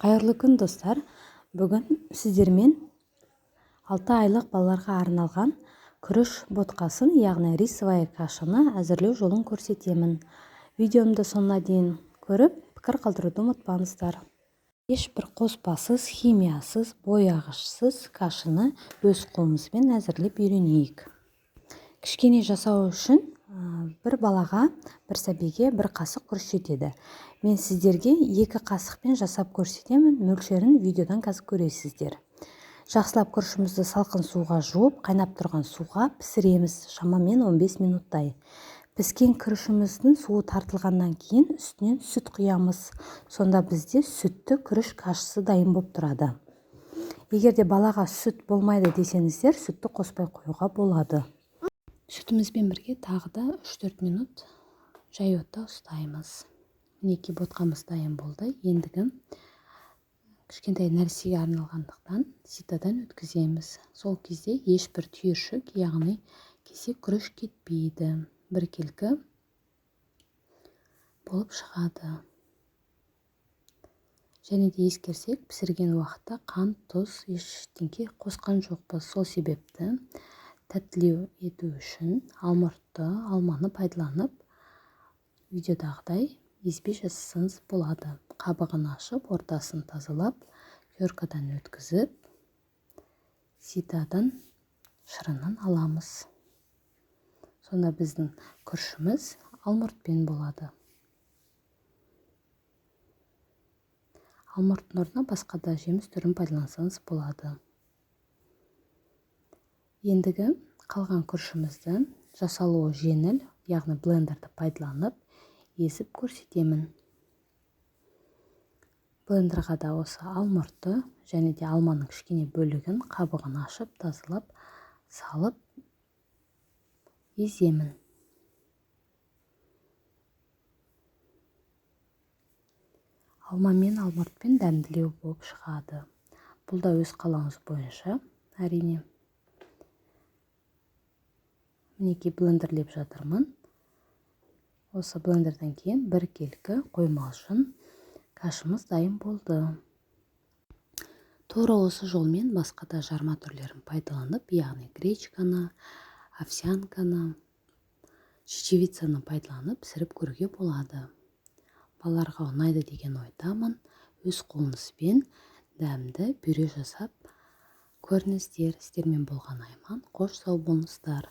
Қайырлы күн достар. Бүгін сіздермен 6 айлық балаларға арналған күріш ботқасын, яғни рисовая кашаны әзірлеу жолын көрсетемін. Видеомды соңына дейін көріп, пікір қалдыруды ұмытпаңыздар. Ешбір қоспасыз, химиясыз, бояғышсыз кашаны өз қолымызбен әзірлеп үйренейік. Кішкене жасау үшін бір балаға, бір сәбиге бір қасық күріш жетеді. Мен сіздерге 2 қасықпен жасап көрсетемін. Мөлшерін видеодан қазір көресіздер. Жақсылап күрішімізді салқын суға жуып, қайнап тұрған суға пісіреміз, шамамен 15 минуттай. Піскен күрішіміздің суы тартылғаннан кейін үстінен сүт құямыз. Сонда бізде сүтті күріш кашысы дайын болып тұрады. Егерде балаға сүт болмайды десеңіздер, сүтті қоспай қоюға болады. Сүтімізбен бірге тағы да 3-4 минут жай отта ұстаймыз. Мінекей ботқамыз дайын болды. Ендігі кішкентай нәрсеге арналғандықтан ситадан өткіземіз. Сол кезде ешбір түйіршік, яғни кесек күріш кетпейді. Біркелкі болып шығады. Және де ескерсек, пісірген уақытта қант, тұз, ештеңке қосқан жоқпыз. Сол себепті тәттілеу ету үшін алмұртты алманы пайдаланып, видеодағыдай езбе жасасаңыз болады. Қабығын ашып, ортасын тазалап, теркадан өткізіп, ситадан шырынын аламыз. Сонда біздің күрішіміз алмұртпен болады. Алмұрттың орнына басқа да жеміс түрін пайдалансаңыз болады. Ендігі қалған күрішімізді жасалуы жеңіл, яғни блендерді пайдаланып, езіп көрсетемін. Блендерға да осы алмұртты және де алманың кішкене бөлігін қабығын ашып, тазалап, салып еземін. Алма мен алмұртпен дәмділеу болып шығады. Бұл да өз қалауыңыз бойынша, әрине. Мінекей блендерлеп жатырмын. Осы блендерден кейін біркелкі қоймалжын кашымыз дайын болды. Тура осы жолмен басқа да жарма түрлерін пайдаланып, яғни гречканы, овсянканы, чечевицаны пайдаланып пісіріп көруге болады. Балаларға ұнайды деген ойдамын. Өз қолыңызбен дәмді пюре жасап көріңіздер. Сіздермен болған Айман. Қош сау болыңыздар.